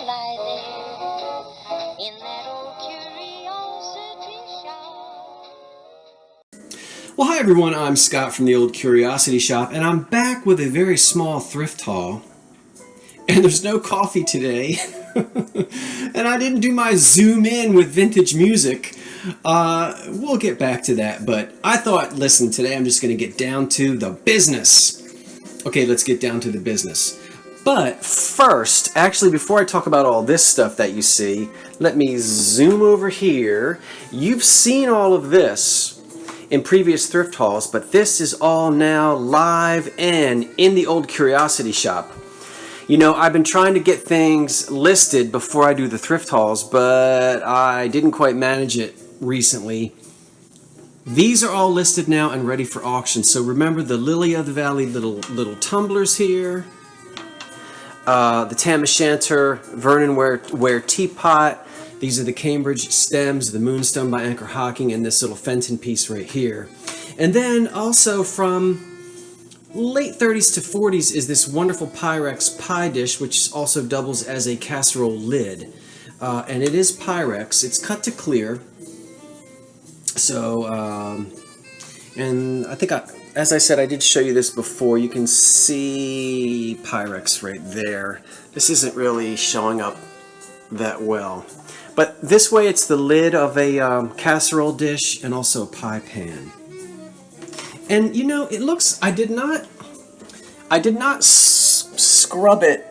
lie there in that old curiosity shop. Well, hi everyone, I'm Scott from the Old Curiosity Shop, and I'm back with a very small thrift haul. And there's no coffee today. And I didn't do my zoom in with vintage music. We'll get back to that, but I thought, listen, today I'm just going to get down to the business. Okay, let's get down to the business. But first, actually, before I talk about all this stuff that you see, let me zoom over here. You've seen all of this in previous thrift hauls, but this is all now live and in the Old Curiosity Shop. You know, I've been trying to get things listed before I do the thrift hauls, but I didn't quite manage it recently. These are all listed now and ready for auction. So remember the Lily of the Valley little tumblers here, the Tam O'Shanter Vernon Ware teapot. These are the Cambridge stems, the Moonstone by Anchor Hocking, and this little Fenton piece right here. And then also from late 30s to 40s is this wonderful Pyrex pie dish, which also doubles as a casserole lid. And it is Pyrex. It's cut to clear. So, and I think, as I said, I did show you this before. You can see Pyrex right there. This isn't really showing up that well. But this way it's the lid of a casserole dish and also a pie pan. And you know, it looks, I did not scrub it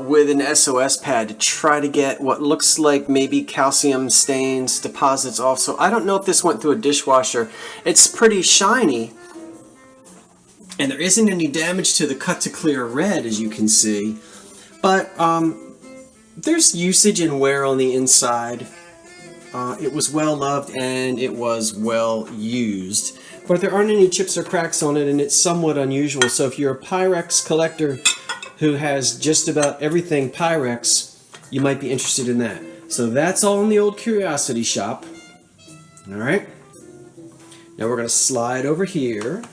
with an SOS pad to try to get what looks like maybe calcium stains deposits off. So I don't know if this went through a dishwasher. It's pretty shiny. And there isn't any damage to the cut to clear red, as you can see. But there's usage and wear on the inside. It was well loved and it was well used. But there aren't any chips or cracks on it, and it's somewhat unusual. So if you're a Pyrex collector who has just about everything Pyrex, you might be interested in that. So that's all in the Old Curiosity Shop. All right. Now we're going to slide over here,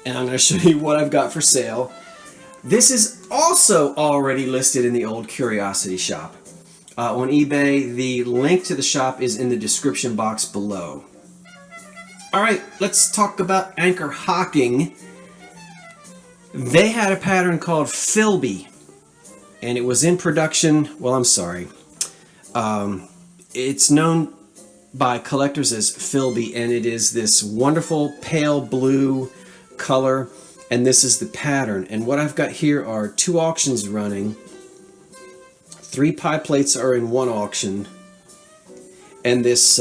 and I'm going to show you what I've got for sale. This is also already listed in the Old Curiosity Shop. On eBay, the link to the shop is in the description box below. Alright, let's talk about Anchor Hocking. They had a pattern called Philby, and it was in production, well, I'm sorry. It's known by collectors as Philby, and it is this wonderful pale blue color, and this is the pattern. And what I've got here are 2 auctions running. 3 pie plates are in one auction, and this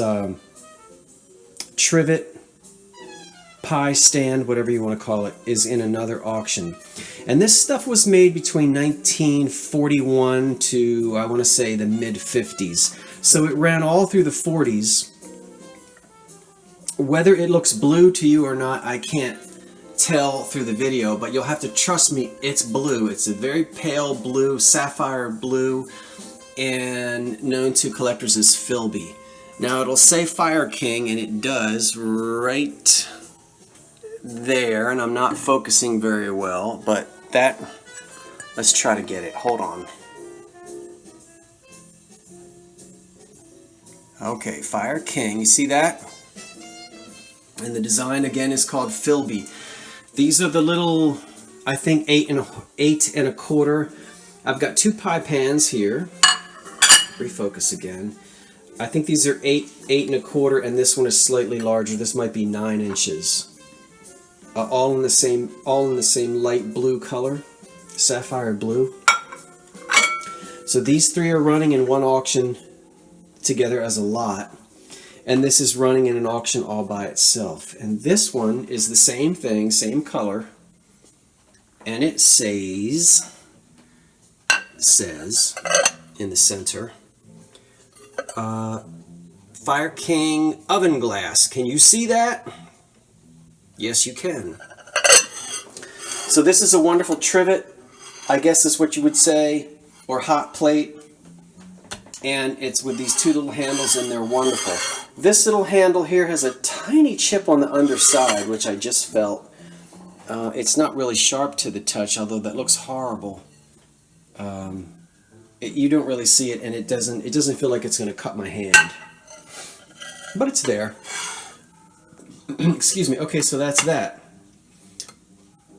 trivet pie stand, whatever you want to call it, is in another auction. And this stuff was made between 1941 to, I want to say, the mid-50s. So it ran all through the 40s. Whether it looks blue to you or not, I can't tell through the video, but you'll have to trust me, it's blue. It's a very pale blue, sapphire blue, and known to collectors as Philby. Now it'll say Fire King, and it does right there, and I'm not focusing very well, but that, let's try to get it. Hold on. Okay, Fire King, you see that? And the design again is called Philby. These are the little, I think 8 and a quarter. I've got 2 pie pans here. Refocus again. I think these are 8 and a quarter, and this one is slightly larger. This might be 9 inches. All in the same light blue color, sapphire blue. So these 3 are running in one auction together as a lot, and this is running in an auction all by itself. And this one is the same thing, same color, and it says in the center, Fire King oven glass. Can you see that? Yes, you can. So this is a wonderful trivet, I guess is what you would say, or hot plate. And it's with these 2 little handles, and they're wonderful. This little handle here has a tiny chip on the underside, which I just felt. It's not really sharp to the touch, although that looks horrible. you don't really see it, and it doesn't feel like it's going to cut my hand. But it's there. Excuse me. Okay, so that's that.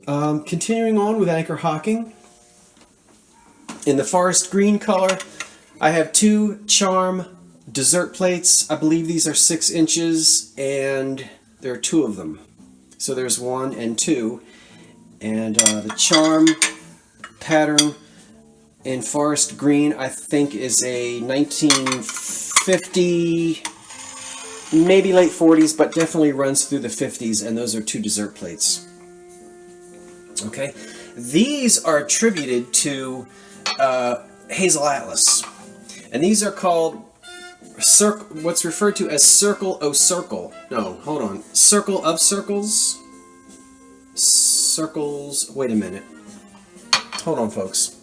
Continuing on with Anchor Hocking. In the forest green color, I have 2 charm dessert plates. I believe these are 6 inches, and there are 2 of them. So there's 1 and 2. And the charm pattern in forest green, I think, is a 1950, maybe late 40s, but definitely runs through the 50s, and those are 2 dessert plates. Okay, these are attributed to Hazel Atlas, and these are called what's referred to as Circle of Circles. Circles. Wait a minute. Hold on, folks.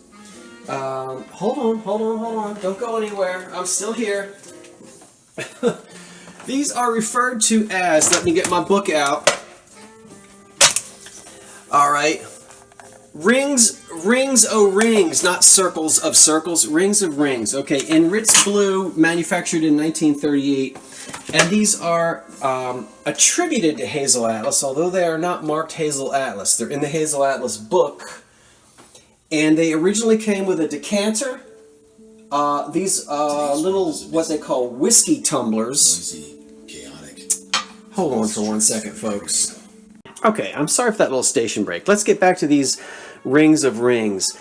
Hold on. Don't go anywhere. I'm still here. These are referred to as, let me get my book out. All right. Rings o' rings, not circles of circles, rings of rings. Okay, in Ritz Blue, manufactured in 1938, and these are attributed to Hazel Atlas, although they are not marked Hazel Atlas. They're in the Hazel Atlas book, and they originally came with a decanter. These little, what they call whiskey tumblers. Hold on for 1 second, folks. Okay, I'm sorry for that little station break. Let's get back to these rings of rings.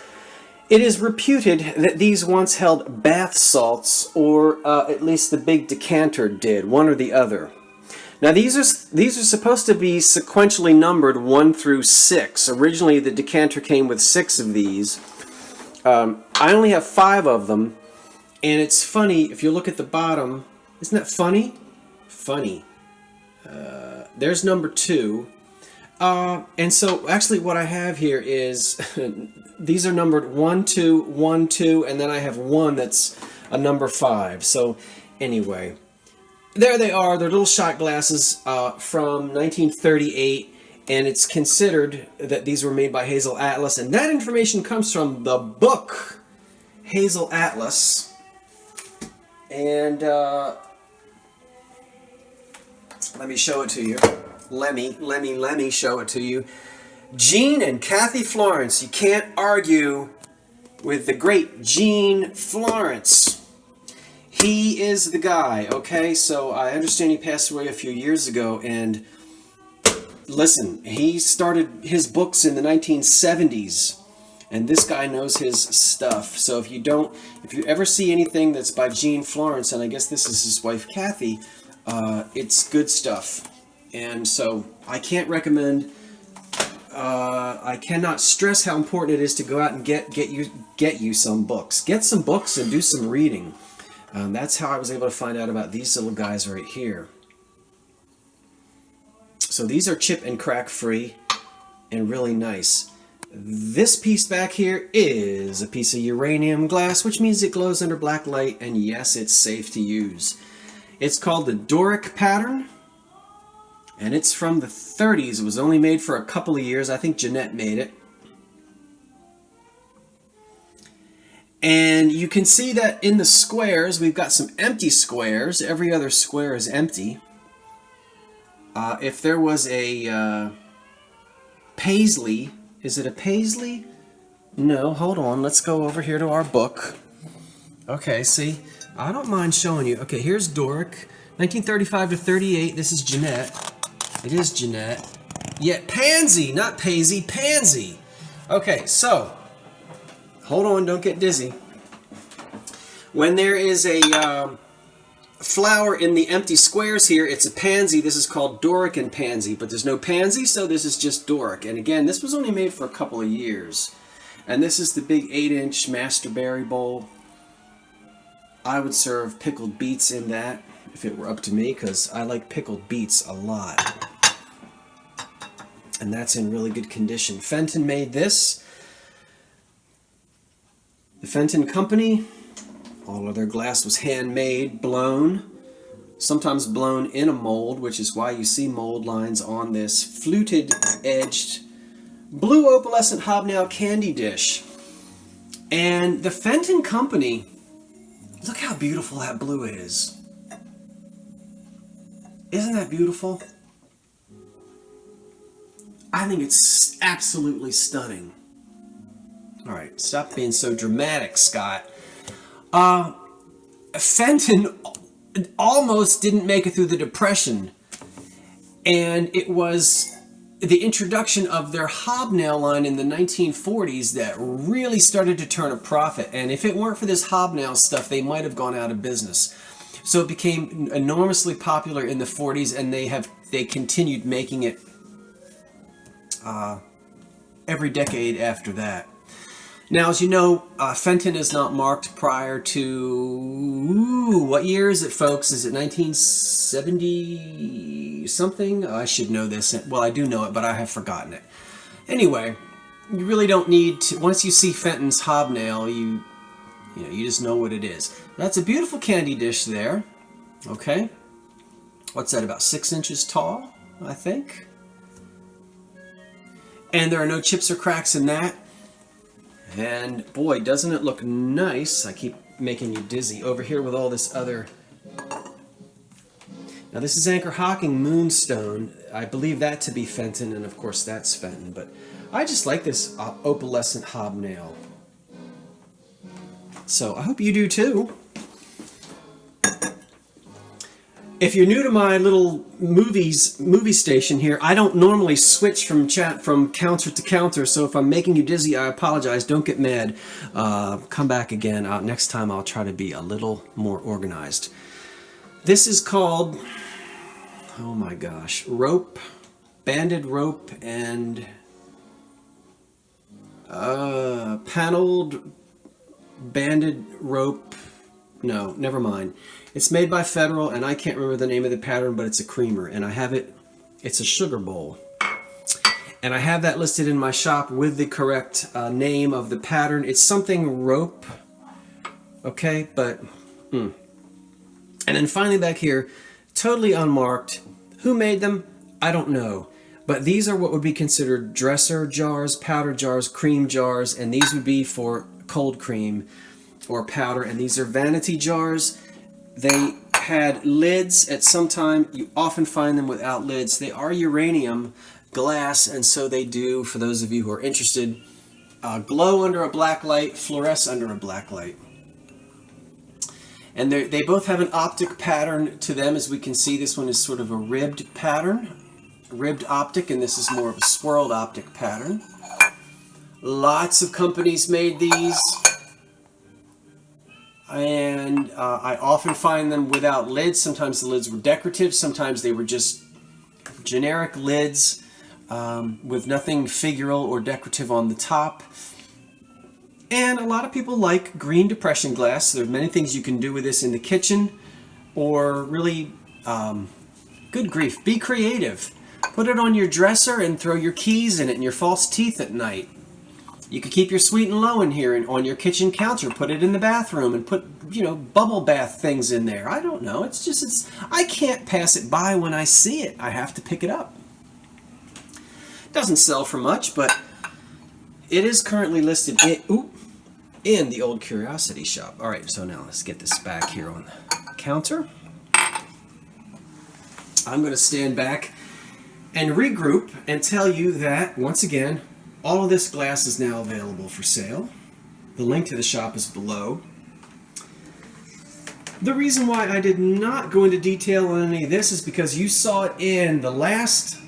It is reputed that these once held bath salts, or at least the big decanter did, one or the other. Now these are supposed to be sequentially numbered 1 through 6. Originally the decanter came with 6 of these. I only have 5 of them, and it's funny, if you look at the bottom, isn't that funny? Funny. There's number 2. And so actually what I have here is these are numbered 1, 2, 1, 2, and then I have 1 that's a number 5. So anyway, there they are. They're little shot glasses from 1938, and it's considered that these were made by Hazel Atlas, and that information comes from the book Hazel Atlas. And let me show it to you. Let me show it to you. Gene and Kathy Florence. You can't argue with the great Gene Florence. He is the guy, okay? So I understand he passed away a few years ago, and listen, he started his books in the 1970s, and this guy knows his stuff. So if you ever see anything that's by Gene Florence, and I guess this is his wife Kathy, it's good stuff. And so I can't recommend, I cannot stress how important it is to go out and get you some books. Get some books and do some reading. That's how I was able to find out about these little guys right here. So these are chip and crack free and really nice. This piece back here is a piece of uranium glass, which means it glows under black light, and yes, it's safe to use. It's called the Doric pattern, and it's from the 30s. It was only made for a couple of years. I think Jeanette made it. And you can see that in the squares, we've got some empty squares. Every other square is empty. If there was a paisley, is it a paisley? No, hold on. Let's go over here to our book. Okay, see, I don't mind showing you. Okay, here's Doric, 1935 to 38. This is Jeanette. It is Jeanette. Yeah, pansy, not paisy, pansy. Okay, so hold on, don't get dizzy. When there is a flower in the empty squares here, it's a pansy. This is called Doric and pansy, but there's no pansy, so this is just Doric. And again, this was only made for a couple of years. And this is the big 8-inch master berry bowl. I would serve pickled beets in that if it were up to me, because I like pickled beets a lot. And that's in really good condition. Fenton made this. The Fenton Company, all of their glass was handmade, blown, sometimes blown in a mold, which is why you see mold lines on this fluted edged blue opalescent hobnail candy dish. And the Fenton company, look how beautiful that blue is. Isn't that beautiful? I think it's absolutely stunning. All right, stop being so dramatic, Scott. Fenton almost didn't make it through the Depression, and it was the introduction of their hobnail line in the 1940s that really started to turn a profit. And if it weren't for this hobnail stuff, they might have gone out of business. So it became enormously popular in the 40s, and they continued making it every decade after that. Now, as you know, Fenton is not marked prior to, what year is it, folks? Is it 1970 something? I should know this. Well, I do know it, but I have forgotten it. Anyway, you really don't need to, once you see Fenton's hobnail, you just know what it is. That's a beautiful candy dish there. Okay. What's that, about 6 inches tall, I think? And there are no chips or cracks in that. And boy, doesn't it look nice. I keep making you dizzy over here with all this other. Now this is Anchor Hocking Moonstone. I believe that to be Fenton, and of course that's Fenton. But I just like this opalescent hobnail. So I hope you do too. If you're new to my little movie station here, I don't normally switch from counter to counter, so if I'm making you dizzy, I apologize. Don't get mad. Come back again. Next time I'll try to be a little more organized. This is called, oh my gosh, rope, banded rope, and paneled banded rope. No, never mind. It's made by Federal, and I can't remember the name of the pattern, but it's a creamer, and I have it. It's a sugar bowl, and I have that listed in my shop with the correct name of the pattern. It's something rope, okay, but and then finally back here, totally unmarked. Who made them? I don't know, but these are what would be considered dresser jars, powder jars, cream jars, and these would be for cold cream or powder, and these are vanity jars. They had lids at some time. You often find them without lids. They are uranium glass, and so they do, for those of you who are interested, glow under a black light, fluoresce under a black light. And they both have an optic pattern to them. As we can see, this one is sort of a ribbed pattern, ribbed optic, and this is more of a swirled optic pattern. Lots of companies made these. And I often find them without lids. Sometimes the lids were decorative. Sometimes they were just generic lids with nothing figural or decorative on the top. And a lot of people like green depression glass. There are many things you can do with this in the kitchen, or really, good grief, be creative. Put it on your dresser and throw your keys in it and your false teeth at night. You could keep your sweet and low in here and on your kitchen counter. Put it in the bathroom and put, bubble bath things in there. I don't know. I can't pass it by when I see it. I have to pick it up. Doesn't sell for much, but it is currently listed in the Old Curiosity Shop. All right, so now let's get this back here on the counter. I'm going to stand back and regroup and tell you that, once again, all of this glass is now available for sale. The link to the shop is below. The reason why I did not go into detail on any of this is because you saw it in the last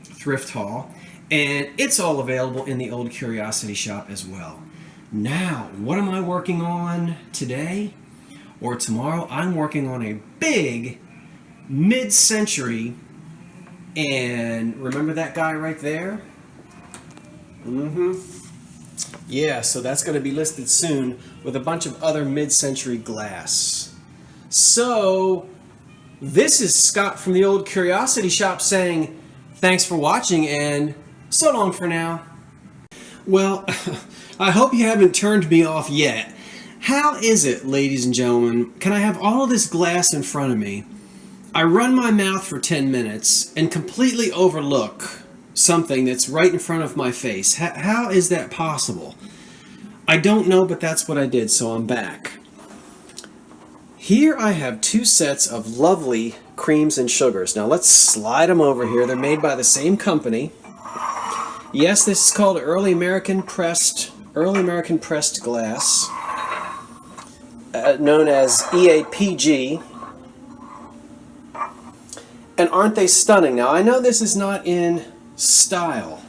thrift haul, and it's all available in the Old Curiosity Shop as well. Now, what am I working on today or tomorrow? I'm working on a big mid-century. And remember that guy right there? Yeah, so that's going to be listed soon with a bunch of other mid-century glass. So, this is Scott from the Old Curiosity Shop saying thanks for watching and so long for now. Well, I hope you haven't turned me off yet. How is it, ladies and gentlemen, can I have all of this glass in front of me? I run my mouth for 10 minutes and completely overlook something that's right in front of my face. How is that possible? I don't know, but that's what I did, so I'm back. Here I have 2 sets of lovely creams and sugars. Now let's slide them over here. They're made by the same company. Yes, this is called Early American Pressed Glass, known as EAPG. And aren't they stunning? Now I know this is not in style,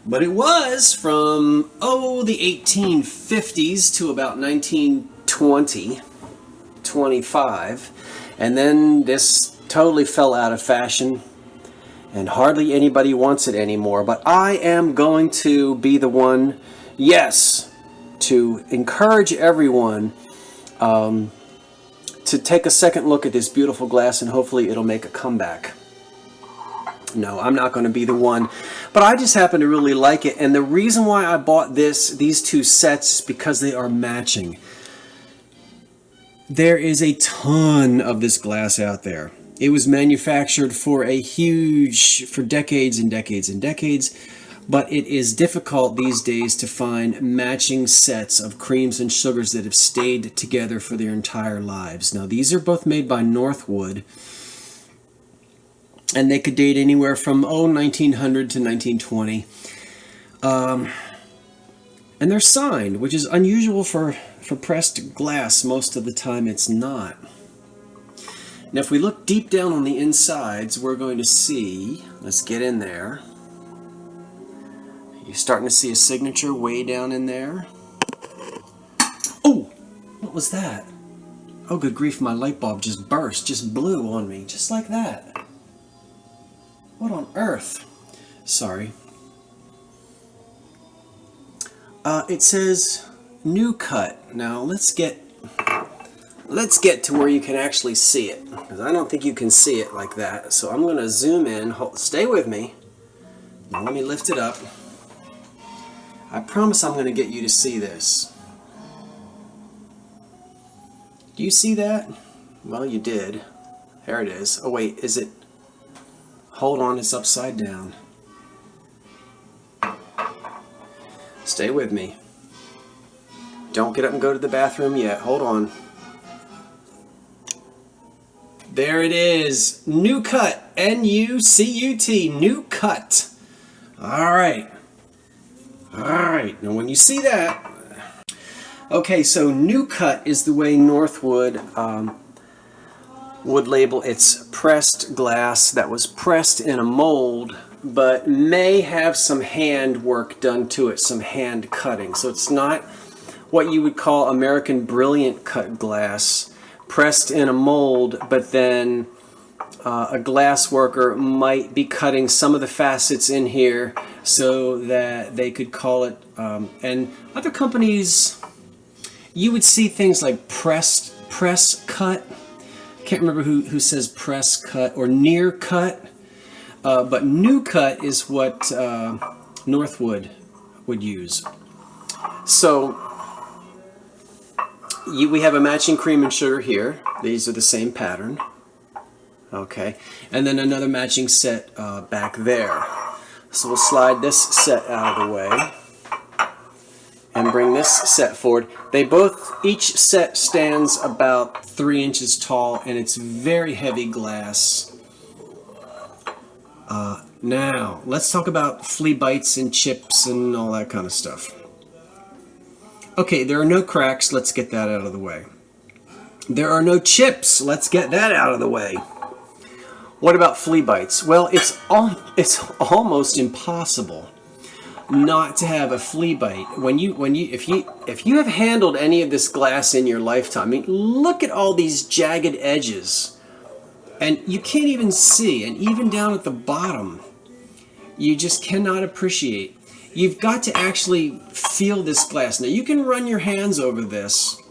but it was from, the 1850s to about 1920, 25, and then this totally fell out of fashion and hardly anybody wants it anymore. But I am going to be the one, yes, to encourage everyone to take a second look at this beautiful glass, and hopefully it'll make a comeback. No, I'm not going to be the one, but I just happen to really like it, and the reason why I bought these 2 sets is because they are matching. There is a ton of this glass out there. It was manufactured for decades and decades and decades, but it is difficult these days to find matching sets of creams and sugars that have stayed together for their entire lives. Now, these are both made by Northwood, and they could date anywhere from 1900 to 1920. And they're signed, which is unusual for pressed glass. Most of the time it's not. Now if we look deep down on the insides, we're going to see, let's get in there. You're starting to see a signature way down in there. Oh, what was that? Oh, good grief, my light bulb just burst, just blew on me, just like that. What on earth? Sorry. It says new cut. Now let's get to where you can actually see it, because I don't think you can see it like that. So I'm going to zoom in. Stay with me. Now let me lift it up. I promise I'm going to get you to see this. Do you see that? Well, you did. There it is. Oh wait, is it? Hold on, it's upside down. Stay with me. Don't get up and go to the bathroom yet. Hold on. There it is. New cut. N-U-C-U-T. New cut. All right. All right. Now when you see that... Okay, so new cut is the way Northwood would label its pressed glass that was pressed in a mold, but may have some hand work done to it, some hand cutting. So it's not what you would call American Brilliant cut glass, pressed in a mold, but then a glass worker might be cutting some of the facets in here so that they could call it, and other companies, you would see things like press cut. Can't remember who says press cut or near cut. But new cut is what Northwood would use. So we have a matching cream and sugar here. These are the same pattern. Okay, and then another matching set back there. So we'll slide this set out of the way and bring this set forward. Each set stands about 3 inches tall, and it's very heavy glass. Now, let's talk about flea bites and chips and all that kind of stuff. Okay, there are no cracks. Let's get that out of the way. There are no chips. Let's get that out of the way. What about flea bites? Well, it's almost impossible not to have a flea bite. If you have handled any of this glass in your lifetime, I mean, look at all these jagged edges. And you can't even see, and even down at the bottom, you just cannot appreciate. You've got to actually feel this glass. Now you can run your hands over this,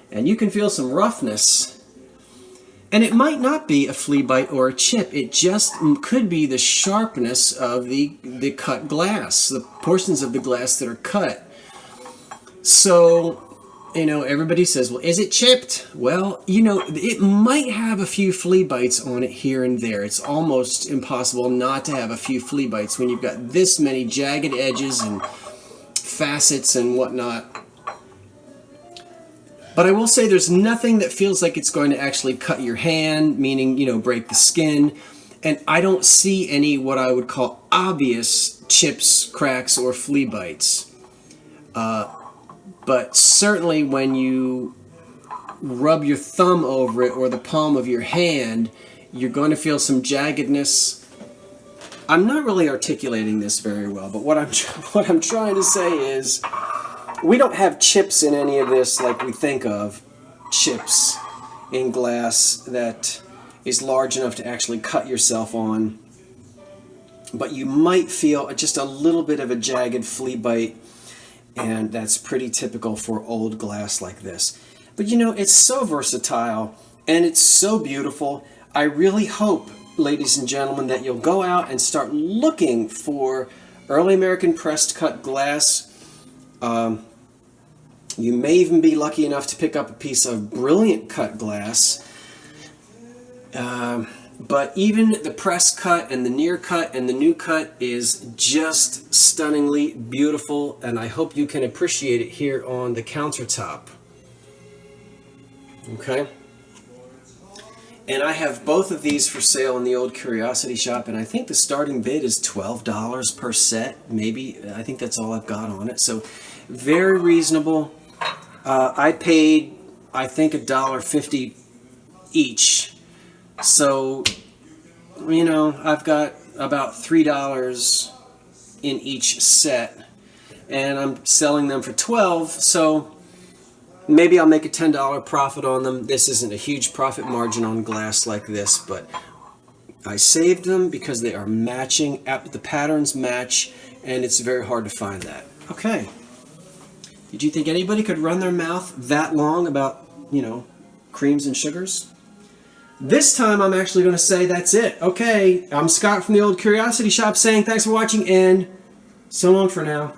and you can feel some roughness, and it might not be a flea bite or a chip. It just could be the sharpness of the cut glass, the portions of the glass that are cut. So You know, everybody says, well, is it chipped? Well, you know, it might have a few flea bites on it here and there. It's almost impossible not to have a few flea bites when you've got this many jagged edges and facets and whatnot. But I will say there's nothing that feels like it's going to actually cut your hand, meaning, you know, break the skin. And I don't see any what I would call obvious chips, cracks, or flea bites. But certainly when you rub your thumb over it or the palm of your hand, you're going to feel some jaggedness. I'm not really articulating this very well, but what I'm trying to say is we don't have chips in any of this like we think of chips in glass that is large enough to actually cut yourself on. But you might feel just a little bit of a jagged flea bite, and that's pretty typical for old glass like this. But you know, it's so versatile and it's so beautiful. I really hope, ladies and gentlemen, that you'll go out and start looking for early American pressed cut glass. You may even be lucky enough to pick up a piece of brilliant cut glass. But even the press cut and the near cut and the new cut is just stunningly beautiful, and I hope you can appreciate it here on the countertop. Okay? And I have both of these for sale in the Old Curiosity Shop, and I think the starting bid is $12 per set, maybe. I think that's all I've got on it. So very reasonable. I paid, I think, $1.50 each. So, you know, I've got about $3 in each set, and I'm selling them for $12, so maybe I'll make a $10 profit on them. This isn't a huge profit margin on glass like this, but I saved them because they are matching, the patterns match, and it's very hard to find that. Okay. Did you think anybody could run their mouth that long about, you know, creams and sugars? This time I'm actually going to say that's it. Okay, I'm Scott from the Old Curiosity Shop saying thanks for watching and so long for now.